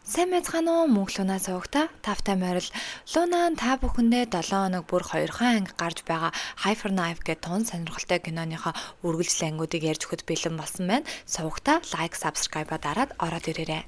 Сайн байцгаана уу мөнх лунаа суугта тавтай морил лунаа та бүхэндээ 7 хоног бүр 2хан анги гарч байгаа Hyper Knife гэх тун сонирхолтой киноныхоо үргэлжлэл ангиудыг ярьж өгөхөд бэлэн болсон байна. Суугта лайк, subscribe дараад ороод ирээрэй.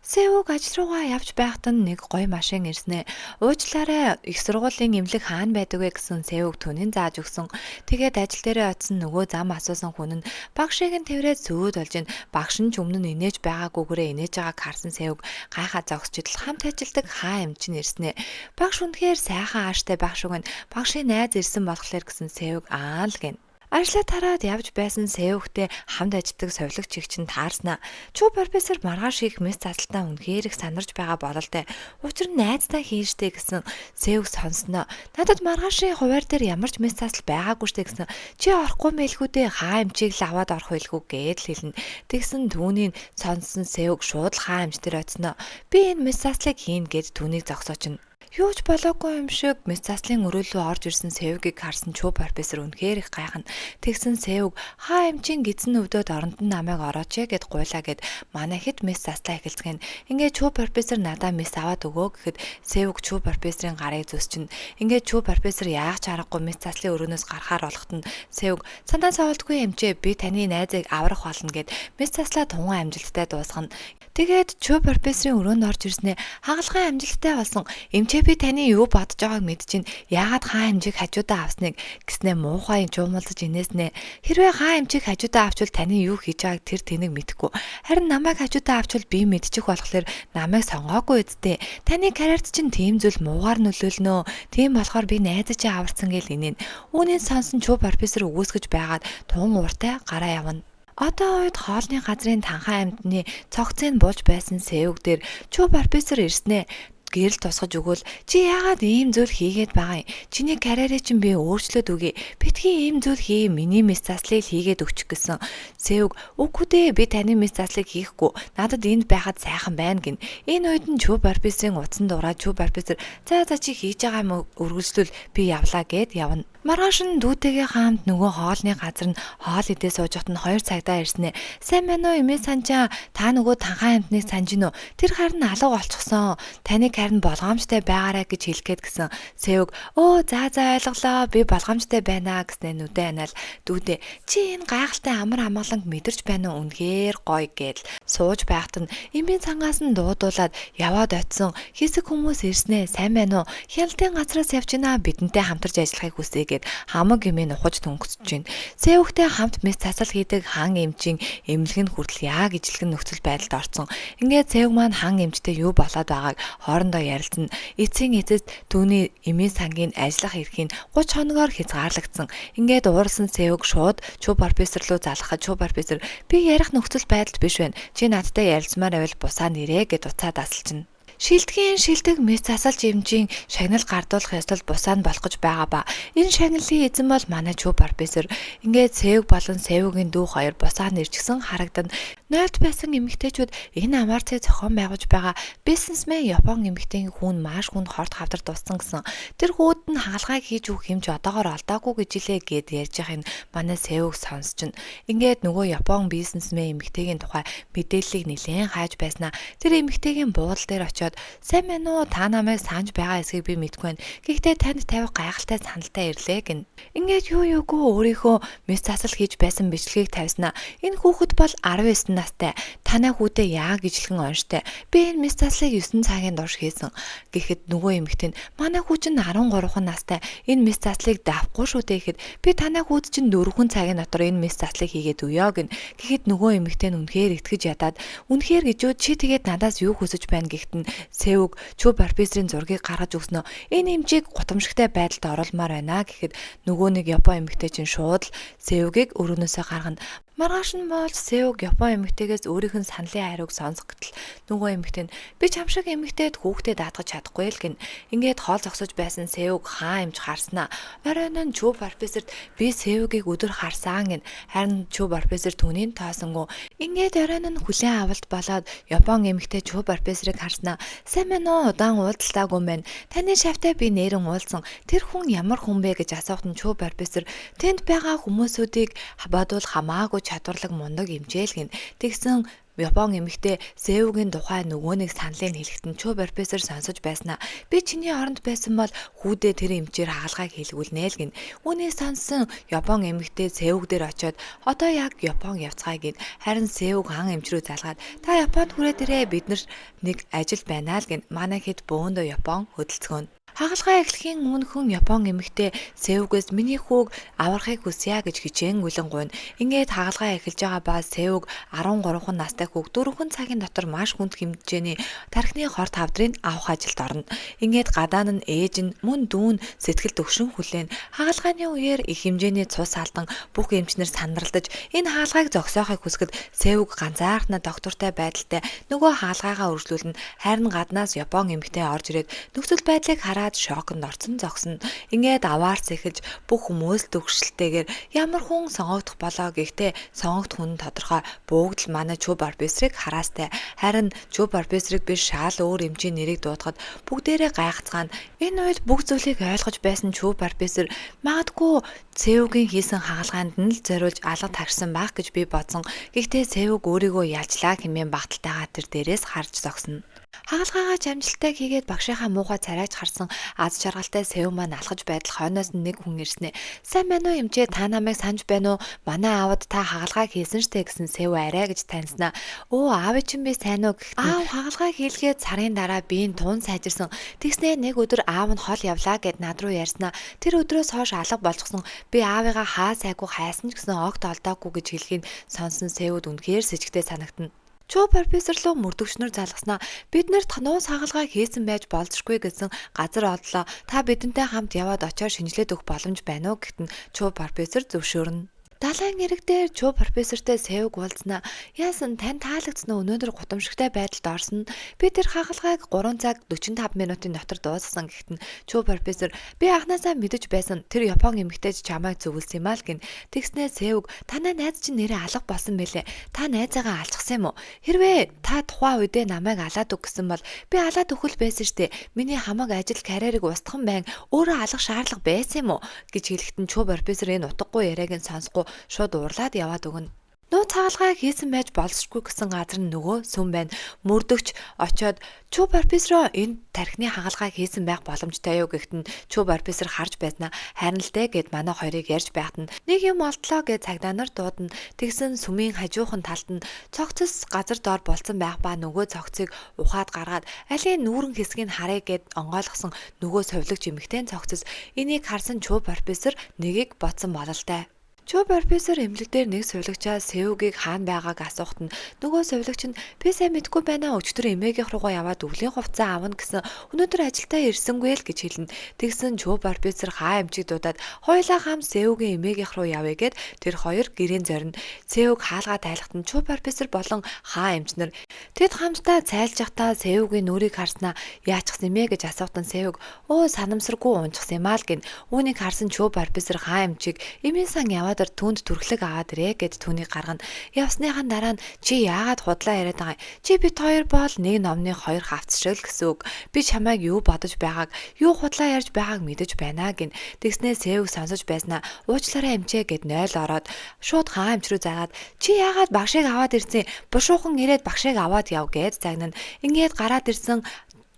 Сэвг ажил руугаа явж байхад нь нэг гоё машин ирснэ. Уучлаарай, их сургуулийн эмнэлэг хаана байдаг вэ гэсэн Сэвг түнэн зааж өгсөн. Тэгээд ажил дээрээ очисон нөгөө зам асуусан хүн нь багшийг нь тэрвэрээд сүйд болж ин багш нь ч өмнө нь инээж байгаагүйгээрээ инээж байгааг харсан Сэвг гайхаа зогсчидл хамт ажилдаг хаа эмч нь ирснэ. Багш үнэхээр сайхан ааштай багш үг нь багшийн найз ирсэн болохоор гэсэн Сэвг аа л гин. Ажлаа тараад явж байсан Сэвгтэй хамт ажилладаг совилогч эгч нь таарснаа. Чүү профессор маргааш их мэс заалтаа үнэхээр их санарч байгаа бололтой. Учир нь найздаа хийжтэй гэсэн Сэвг сонсноо. Надад маргаашийн хуваар дээр ямар ч мэс заалтал байгаагүй штэ гэсэн. Чи орохгүй мэлхүү дээ хаа эмчийг л аваад орох байлгүй гээд л хэлнэ. Тэгсэн түүнийг сонссон Сэвг шууд л хаа эмч дээр очсноо. Би энэ мэс заатлыг хийн гэд түүнийг зогсоочно. Юу ч болоогүй юм шиг мэс заслын өрөөлөө орж ирсэн Сэвгийг харсан Чүү профессор үнэхээр их гайхна. Тэгсэн Сэвг хаа эмчийн гидсэн өвдөд оронд нь намайг орооч гэд гуйлаа гэд манай хэд мэс заслаа эхэлцгэн. Ингээ Чүү профессор надаа мэс аваад өгөө гэхэд Сэвг Чүү профессорын гарыг зүсчин. Ингээ Чүү профессор яах ч аргагүй мэс заслын өрөөнөөс гарахаар болоход нь Сэвг сандаа савуулдгүй эмчээ би таны найзыг аврах болно гэд мэс заслаа тунгаан амжилттай дуусгана. Тэгээд Чүү профессорын өрөөнд орж ирснээр хагалгын амжилттай болсон. Эмчээ би таны юу бодож байгааг мэдчихээн. Яагаад хаа хэмжээг хажуудаа авсныг гэснээр муухай жуумалдаж инээснэ. Хэрвээ хаа хэмжээг хажуудаа авчвал таны юу хийж байгааг тэр тэнэг мэдэхгүй. Харин намайг хажуудаа авчвал би мэдчих болохоор намайг сонгоогүй үсттэй. Таны карьерт чинь тийм зүйл муугаар нөлөөлнө. Тийм болохоор би найзаа чи аварсан гэл инээн. Үүнийг сонсон Чүү профессор өгөөсгөж байгаад тун ууртай гараа явна. Одоо үед хоолны газрын танхаа амьтны цогцыг буулж байсан Сэвг дээр Чүү профессор ирснэ. Гэрэл тусгаж өгвөл чи яагаад ийм зүйл хийгээд байгаа юм? Чиний карьерийг чинь би өөрчлөөд үгүй. Битгий ийм зүйл хий, миний мэс заслыг хийгээд өгчих гэсэн. Сэвг үгүй дээ би таны мэс заслыг хийхгүй. Надад энд байхад сайхан байна гин. Энэ үед нь Чүү профессорын утсан дураад Чүү профессор за чи хийж байгаа юм үргэлжлүүл би явлаа гэд явна. Маргааш нь дүүтэйгээ хамт нөгөө хоолны газар нь хоол идээ сууж хат нь 2 цагтаа ирснэ. Сайн байна уу эмээ санчаа? Та нөгөө танхаа амтныг санаж гинөө? Тэр харин алга болчихсон. Таны харин болгоомжтой байгаарай гэж хэлгээд гисэн. Сэвг өө за ойлголоо. Би болгоомжтой байна гэснээр нүдэ анаал дүүдээ чи энэ гайхалтай амар амгаланг мэдэрч байна уу? Үнэхээр гоё гээл сууж байхад нь эмийн цангаас нь дуудуулаад яваад очисон хэсэг хүмүүс ирснэ. Сайн байна уу? Хяналтын газраас явж гинэ. Бидэнтэй хамтарч ажиллахыг хүсье гэд хамаг эмээ нухаж төнгөсөж байна. Сэвгтэй хамт мэс засал хийдэг хан эмчийн эмнэлэг нь хүртэл яг ижилхэн нөхцөл байдалд орсон. Ингээд Сэвг маань хан эмчтэй юу болоод байгааг хоорондоо ярилцсан. Эцсийн эцэст түүний эмийн сангийн ажиллах эрхийг 30 хоногоор хязгаарлагдсан. Ингээд уурсан Сэвг шууд Чүү профессор руу залгахад Чүү профессор би ярих нөхцөл байдалд биш байна. Чи надтай ярилцмаар байвал бусаа нэрээ гэд уцаад асалчихна. Шилдгийн шилдэг мэс засалж эмчийн шагнал гардуулах ёслол бусаа нь болох гэж байгаа ба. Энэ шагналын эзэн бол манай Чүү профессор. Ингээд Сэвг болон Сэвгийн дүү хоёр бусаа нэрчгсэн харагдана. Нойлд байсан эмэгтэйчүүд энэ амарцыг зохион байгуулж байгаа бизнесмен Япон эмэгтэйгийн хүн маш хүнд хорт хавдар дуссан гэсэн. Тэр хүүд нь хаалгыг хийж өгөх хэмж одоогоор олдоогүй гэж илээ гэд ярьж байхын манай Сэвг сонсчихно. Ингээд нөгөө Япон бизнесмен эмэгтэйгийн тухай мэдээллийг нэлээд хайж байснаа тэр эмэгтэйгийн буудал дээр очиод сайн байна уу? Та намайг санаж байгаа эсэхийг би мэдгүй байна. Гэхдээ танд тавих гайхалтай саналтай ирлээ гин. Ингээд юугүй өөрийнхөө мэс засал хийж байсан бичлэгийг тавьснаа. Энэ хүүхэд бол 19 настай. Танай хүүдээ яг ижилхэн онштой. Би энэ мэс заслыг 9 цагийн турш хийсэн. Гэхэд нөгөө эмэгтэй нь манай хүү чинь 13 настай. Энэ мэс заслыг давхгүй шүү дээ гэхэд би танай хүүд чинь 4 цагийн дотор энэ мэс заслыг хийгээд өгөө гин. Гэхэд нөгөө эмэгтэй нь үнэхээр итгэж ядаад үнэхээр гिजүүд чи тэгээд надаас юу хүсэж байна гэхэд нь Сэвг Чүү профессорын зургийг гаргаж өгснөө. Энэ эмчийг гутамшигтай байдалд оруулмаар байна гэхэд нөгөө нэг Япон эмэгтэй чинь шууд л Сэвгийг өрөөнөөсөө гаргана. Маргааш нь бол Сэвг Япон эмэгтэйгээс өөрийнх нь саналын хариуг сонсох гэтэл нөгөө эмэгтэй нь би чам шиг эмэгтэйд хүүхдээ даатгаж чадахгүй л гин. Ингээд хоол зогсож байсан Сеуг хаан эмч харснаа. Оройн нь Чү профессорт би Сеугийг өдөр харсан гин. Харин Чү профессор түүнийг тоосонгүй. Ингээд оройн нь хүлээн авалт болоод Япон эмэгтэй Чү профессорыг харснаа. Сайн мэн үү, удаан уулзалтаагүй мэн. Таны шавтай би нэрэн уулзсан. Тэр хүн ямар хүн бэ гэж асуухад нь Чү профессор тэнд байгаа хүмүүсүүдийг бодвол хамаагүй чадварлаг мундаг эмчээл гин. Тэгсэн Япон эмэгтэй Сеугийн тухай нөгөө нэг саналыг хэлэхдээ Чү профессор сонсож байснаа. Би чиний оронд байсан бол хүүдээ тэр эмчээр хаалгайг хэлгүүлнэ л гин. Үүнийг сонссон Япон эмэгтэй Сеуг дээр очиод одоо яг Япон явцгаая гэд. Харин Сеуг хан эмч рүү залгаад та Японд хүрээд ирээ, бид нар нэг ажил байна л гин. Манай хэд бөөндөө Япон хөдөлцгөөн. Хагалгаа эхлэхийн өмнөхөн Япон эмэгтэй Сеугээс миний хүүг аврахыг хүсье гэж хичээнгүлэн гуйна. Ингээд хагалгаа эхэлж байгаа ба Сеуг 13 настай хүүг 4 цагийн дотор маш хүнд хэмжээний тархины хорт хавдрыг авах ажилд орно. Ингээд гадаа нь ээж нь мөн дүүн сэтгэл төгшин хүлээн хагалгааны үеэр их хэмжээний цус алдан бүх эмчнэр сандралдаж энэ хаалгыг зогсоохыг хүсгэд Сеуг ганцаархнаа доктортой байдалтай нөгөө хаалгаагаа үргэлжлүүлнэ. Харин гаднаас Япон эмэгтэй орж ирээд нөхцөл байдлыг хараад шоконд орсон зогсно. Ингээд аваарц эхэлж бүх хүмүүс төгсөлтэйгээр ямар хүн сонгогдох болоо гэхдээ сонгогдох хүн тодорхой. Бүгд л манай Чү профессорыг хараастай. Харин Чү профессорыг биш шал өөр эмчийн нэрийг дуудахад бүгдээрээ гайхацгаана. Энэ үед бүх зүйлийг ойлгож байсан Чү профессор магадгүй Сеугийн хийсэн хагалгаанд нь л зориулж алга тархсан байх гэж би бодсон. Гэхдээ Сеуг өөрийгөө ялжлаа хэмээн багталтайгаа тэр дээрээс харж зогсно. Хагалгаагаа амжилттай хийгээд багшийнхаа муухай царайж харсан аз жаргалтай Сеу маань алхаж байдал хойноос нь нэг хүн ирснэ. Сайн байна уу эмчээ, та намайг санаж байна уу? Манай аавд та хагалгааг хийсэн штэ гэсэн Сеу арай гэж таньснаа. Өө аав чинь би сайн уу гэхэд аав хагалгаа хийлгээд сарын дараа биеийн тун сайжирсан. Тэгснээ нэг өдөр аав нь хол явлаа гэд над руу ярьснаа. Тэр өдрөөс хойш алга болчихсон. Би аавыгаа хаа сайгүй хайсан ч гэсэн огт олдоогүй гэж хэлхийг сонсон Сеуд үнэхээр сэжигтэй санагдана. Чү профессор руу мөрдөгчнөр залгаснаа бид нарт нуус хагалгаа хийсэн байж болзошгүй гэсэн газар одлоо. Та бидэнтэй хамт яваад очиод шинжилээд өгөх боломж байна уу гэхэд нь Чү профессор зөвшөөрнө. Далайн ирэг дээр Чү профессортэй Сеуг уулзнаа. Яасан тань таалагдсан уу? Өнөөдөр гутамшигтай байдалд орсон. Би тэр хагалгааг 3 цаг 45 минутын дотор дуусгасан гэхэд нь Чү профессор би анхнаасаа мэдэж байсан. Тэр Япон эмэгтэйч чамайг зөвлөсөн юм аа л гин. Тэгснээ Сеуг танай найз чинь нэрээ алга болсон байлээ. Та найзаагаа алчихсан юм уу? Хэрвээ та тухайн үедээ намайг алаад өг гэсэн бол би алаад өгөх байсан штэ. Миний хамаг ажил карьерийг устгах байн өөрөө алах шаардлага байсан юм уу гэж хэлэхэд нь Чү профессор энэ утгагүй яриаг нь сонсохгүй шууд уурлаад яваад өгнө. Нууц хаалгаа хийсэн байж болзошгүй гэсэн газар нь нөгөө сүм байна. Мөрдөгч очиод Чү профессор энэ тархины хагалгааг хийсэн байх боломжтой юу гэхэд нь Чү профессор харж байснаа харин л дээ гэд манай хоёрыг ярьж байхад нь нэг юм олдлоо гэж цагдаа нар дуудана. Тэгсэн сүмийн хажуухан талд нь цогцос газар доор болцсон байх ба нөгөө цогцыг ухаад гаргаад алийн нүүрэн хэсгийг харъя гэд онгойлгосон нөгөө совилогч эмэгтэй цогцос энийг харсан Чү профессор нэгийг бодсон бололтой. Чү профессор эмнэлэгдээр нэг сувилагчаа Сеугийг хаана байгааг асуухад нь нөгөө сувилагч нь би сайн мэдгүй байна. Өчтөр эмээгийнх руугаа яваад өвлийн хувцас аавна гэсэн. Өнөөдөр ажилдаа ирсэнгүй л гэж хэлнэ. Тэгсэн Чү профессор хаа эмчиг дуудаад хоёулаа хамт Сеугийн эмээгийнх руу явъя гэд тэр хоёр гэрийн зорино. Сеуг хаалгаа тайлахад нь Чү профессор болон хаа эмчнэр тэд хамтдаа цайлж явахдаа Сеугийн нүрийг харснаа яачихсан юм бэ гэж асуухад нь Сеуг өө санамсаргүй унчихсан юм аа л гин. Үүнийг харсан Чү профессор хаа эмчиг эмийн сан яваад түнд түрхлэг аваад ирээ гэд түүнийг гаргана. Явсныхан дараа нь чи яагаад худлаа яриад байгаа юм? Чи бит хоёр бол нэг номны хоёр хавц шиг л гэсэн үг. Би чамайг юу бодож байгааг, юу худлаа ярьж байгааг мэдэж байна гин. Тэгснээ Сеуг сонсож байснаа уучлаарай эмчээ гэд 0 ороод шууд хаа эмч рүү заагаад чи яагаад багшийг аваад ирсэн? Бушуухан ирээд багшийг аваад яв гэд загнана. Ингээд гараад ирсэн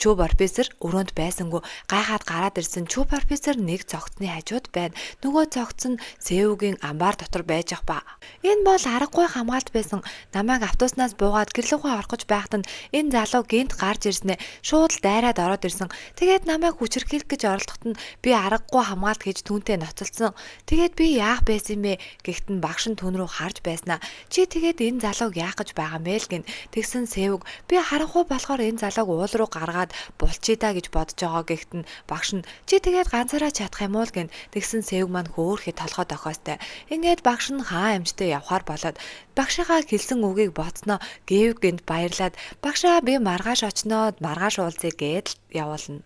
Чү профессор өрөөнд байсангүй гайхаад гараад ирсэн Чү профессор нэг цогцны хажууд байна. Нөгөө цогц нь Сеугийн амбар дотор байж ах ба. Энэ бол аргагүй хамгаалт байсан. Намайг автобуснаас буугаад гэрлүүгөө орох гэж байхад нь энэ залуу гинт гарч ирснэ. Шууд л дайраад ороод ирсэн. Тэгээд намайг хүчирхийлэх гэж оролдоход нь би аргагүй хамгаалт хийж түүнтэй ноцолсон. Тэгээд би яах байсан юм бэ? Гэхдээ багш нь түн рүү харж байснаа. Чи тэгээд энэ залууг яах гэж байгаа юм бэ л гин. Тэгсэн Сеуг би харанхуй болохоор энэ залууг уул руу гаргаад хараад булчий даа гэж бодож байгаа гэхэд нь багш нь чи тэгээд ганцаараа чадах юм уу гэн тэгсэн сэвг маань хөөхөд толгой дохоостой. Ингээд багш нь хаа амжтай явхаар болоод багшийнхаа хэлсэн үгийг бодсноо гэв гэнт баярлаад багшаа би маргааш очноо маргааш уулзъя гээд л явуулна.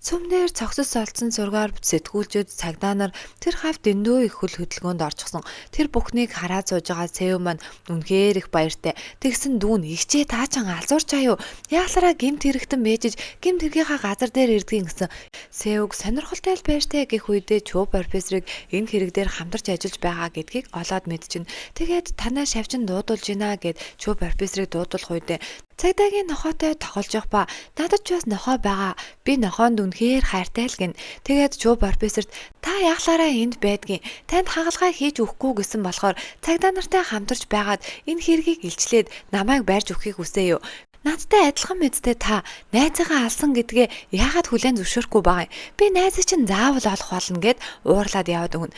Цөмнөр цогцос олдсон зургаар сэтгүүлчид цагдаа нар тэр хавь дэндүү их хөл хөдөлгөөнд орчихсон. Тэр бүхнийг хараад сууж байгаа Сэв маань үнэхээр их баяртай. Тэгсэн дүүн ихчээ таачан алзуурч аяа юу? Яалаараа гимт хэрэгтэн бэжиж гимт хэрэгийнхаа газар дээр ирдгийн гэсэн. Сэвг сонирхолтой л байртай гэх үедээ Чүү профессорыг энэ хэрэг дээр хамтарч ажиллаж байгаа гэдгийг олоод мэдчихнэ. Тэгээд танаа шавчин дуудулж гинэ гэд Чүү профессорыг дуудуулах үедээ цагдаагийн нохойтой тоглож явах ба надад ч бас нохой байгаа. Би нохоонд үнэхээр хайртай л гин. Тэгээд Чүү профессорт та яглаараа энд байдгийн. Танд хагалгаа хийж өгөхгүй гэсэн болохоор цагдаа нартай хамтарч байгаад энэ хэргийг илчлээд намайг барьж өгөхийг хүсэе юу? Надтай адилхан мэдтэй та найзаагаа алсан гэдгээ яагаад хүлээн зөвшөөрөхгүй байгаа юм? Би найзаа чинь заавал олох болно гэд уурлаад яваад өгнө.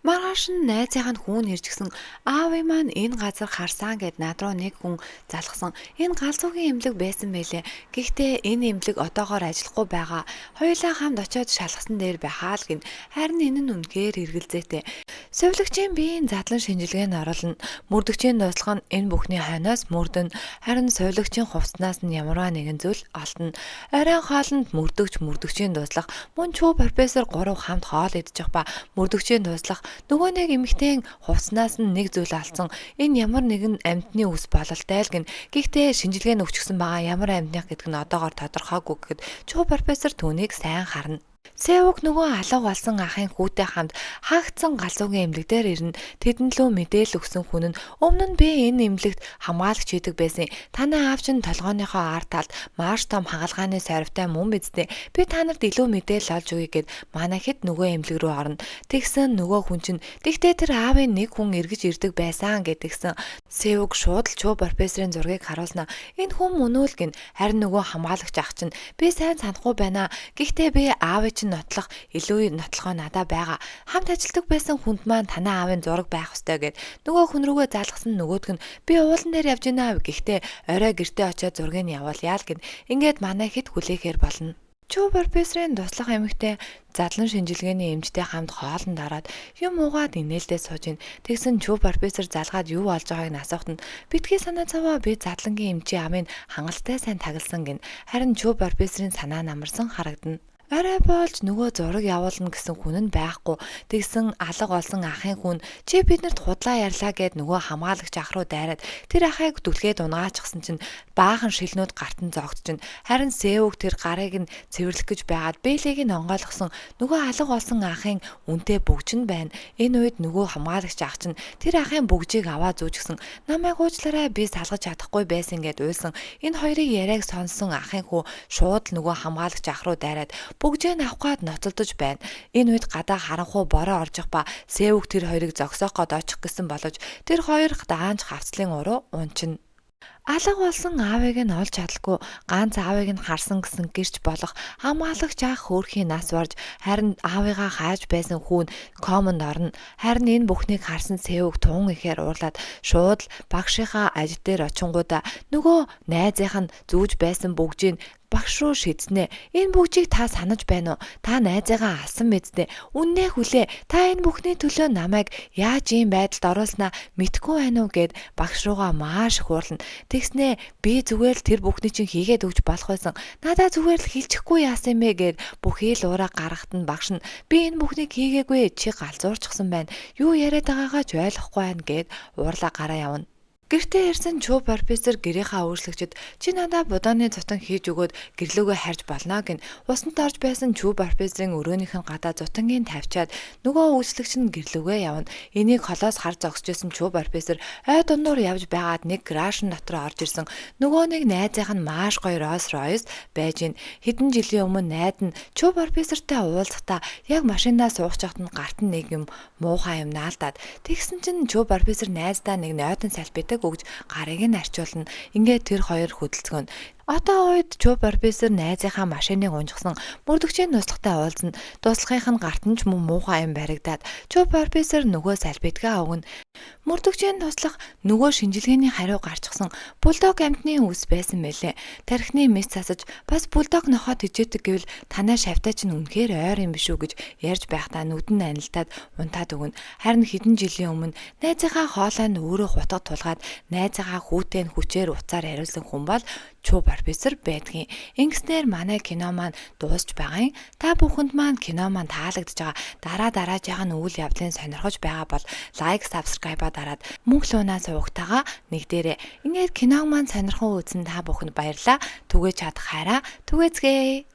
Маргааш нь найзынх нь хүүн иржгсэн аавын маань энэ газар харсан гэд над руу нэг хүн залгсан. Энэ галзуугийн эмнэлэг байсан байлээ. Гэхдээ энэ эмнэлэг одоогоор ажиллахгүй байгаа. Хоёулаа хамт очиод шалгасан дээр байхаа л гин. Харин энэ нь үнэхээр эргэлзээтэй. Совилогчийн биеийн задлан шинжилгээнд оруулна. Мөрдөгчийн дуслах нь энэ бүхний хойноос мөрдөн. Харин совилогчийн хувцснаас нь ямарваа нэгэн зүйл олдно. Оройн хоолнд мөрдөгчийн дуслах мөн Чүү профессор 3 хамт хоол идчих ба мөрдөгчийн дуслах нөгөө нэг эмэгтэйн хувцснаас нь нэг зүйл алдсан. Энэ ямар нэгэн амьтны үс бололтой л гин. Гэхдээ шинжилгээ нь өгчихсөн байгаа ямар амьтных гэдг нь одоогоор тодорхойгүй гэхэд Чүү профессор түүнийг сайн харна. Сэвг нөгөө алга болсон ахын хүүтэй хамт хаагдсан галзуугийн эмнэлэг дээр ирнэ. Тэдэнлөө мэдээлэл өгсөн хүн нь өмнө нь би энэ эмнэлэгт хамгаалагч хийдэг байсан. Танай аав чинь толгойнхоо ар талд маш том хагалгааны сорвтой мөн бидтэй. Би та нарт илүү мэдээлэл олж өгье гэд манай хэд нөгөө эмнэлэг рүү орно. Тэгсэн нөгөө хүн чинь тэгтээ тэр аавын нэг хүн эргэж ирдэг байсан гэдгсэн. Сэвг шууд л Чүү профессорын зургийг харуулснаа. Энэ хүн мөнөөл гин. Харин нөгөө хамгаалагч ах чинь би сайн санахгүй байна. Гэхдээ би аавыг нотлох илүү нотлохоо надаа байгаа. Хамт ажилдаг байсан хүнд маань танаа аавын зураг байх ёстой гэд нөгөө хүн рүүгээ залгасан нөгөөдг нь би уулан дээр явж гинэ гэхдээ орой гэртээ очиод зургийг нь явуулъя л гэд ингээд манай хэд хүлээхээр болно. Чүү профессорын туслах эмэгтэй задлан шинжилгээний эмчтэй хамт хоолнд ороод юм уугаад инээлдээ сууж ин. Тэгсэн Чүү профессор залгаад юу болж байгааг нь асуухад нь битгий санаа цаваа би задлангийн эмчийн амын хангалттай сайн тагласан гин. Харин Чүү профессорын санаа намарсан харагдана. Арай болж нөгөө зураг явуулна гэсэн хүн нь байхгүй. Тэгсэн алга олсон ахын хүн чи биднэрт худлаа ярьлаа гэд нөгөө хамгаалагч ах руу дайраад тэр ахыг дүлгээд унгаачихсан чинь баахан шилнүүд гартан зогтчихно. Харин Сэвг тэр гарыг нь цэвэрлэх гэж байгаад бэлийг нь онгойлгосон нөгөө алга олсон ахын үнтэй бүгж нь байна. Энэ үед нөгөө хамгаалагч ах чинь тэр ахын бүгжийг аваа зүүжгсэн. Намайг уучлаарай би салгаж чадахгүй байсан гэд уйлсан. Энэ хоёрыг яриаг сонссон ахын хүү шууд л нөгөө хамгаалагч ах руу дайраад бүгжээ авах гээд ноцолдож байна. Энэ үед гадаа харанхуй бороо оржих ба Сэвг тэр хоёрыг зогсоох гээд очих гэсэн боловч тэр хоёр даанч хавцлын уруу унчина. Алга болсон аавыг нь олж чадалгүй ганц аавыг нь харсан гэсэн гэрч болох хамгаалагч ах хөөрхийн нас барж харин аавыгаа хааж байсан хүүн комонд орно. Харин энэ бүхнийг харсан Сэвг тун ихээр уурлаад шууд л багшийнхаа ажил дээр очингуудаа нөгөө найзынх нь зүүж байсан бүгжийг багш руу шидснэ. Энэ бүгжийг та санаж байна уу? Та найзаагаа алсан мэддэ. Үннээ хүлээ. Та энэ бүхний төлөө намайг яаж ийм байдалд оруулснаа мэдгүй байна уу гэд багш руугаа маш их уурлана. Тэгснэ би зүгээр л тэр бүхний чинь хийгээд өгч болох байсан. Надаа зүгээр л хэлчихгүй яасан бэ гэд бүхий л уураа гаргахад нь багш нь би энэ бүхнийг хийгээгүй чи галзуурчихсан байна. Юу яриад байгаагаа ч ойлгохгүй байна гэд уурлаа гараа явна. Гэртээ ирсэн Чүү профессор гэрийнхаа өөрчлөгчд чи надаа будооны зутан хийж өгөөд гэрлөөгөө харж болно гин. Усанд орж байсан Чүү профессорын өрөөнийх нь гадаа зутангийн тавьчаад нөгөө өөрчлөгч нь гэрлөөгөө явна. Энийг холоос харж зогсож байсан Чүү профессор ой дундуур явж байгаад нэг крашн дотор орж ирсэн. Нөгөө нэг найзынх нь маш гоё Rolls Royce байж гин. Хэдэн жилийн өмнө найд нь Чүү профессортай уулзахдаа яг машинаа суух чахт нь гарт нь нэг юм муухай юм наалдаад тэгсэн чинь Чүү профессор найздаа нэг нойтон салбитай өгж гарыг нь арчуулна. Ингээд тэр хоёр хөдөлцгөн. Одоо үед Чүү профессор найзынхаа машиныг унжсан мөрдөгчийн туслахтай уулзсан туслахынх нь гарт нь ч муухай юм баригдаад Чүү профессор нөгөө салбитгаа өгнө. Мөрдөгчийн туслах нөгөө шинжилгээний хариу гарчихсан бульдог амьтны үс байсан мэлээ. Тархины мэс засаж бас бульдог нохоод ижээдэг гэвэл танаа шавтаа чинь үнэхээр ойр юм биш үү гэж ярьж байхдаа нүдэн анилтаад унтаад өгнө. Харин хэдэн жилийн өмнө найзынхаа хоолойнд өөрөө хутга тулгаад найзынхаа хүүтэй нь хүчээр уцаар хариулсан хүн бол Чүү профессор байдгийн. Ингэснээр манай кино маань дуусч байгаа юм. Та бүхэнд маань кино маань таалагдж байгаа. Дараажийнх нь үйл явдлын сонирхож байгаа бол лайк, subscribe-а дараад мөнгө луунаа суугатаага нэгдээрээ. Ингээд киног маань сонирхон үзсэн та бүхэнд баярлалаа. Түгээж чадах хайраа түгээцгээе.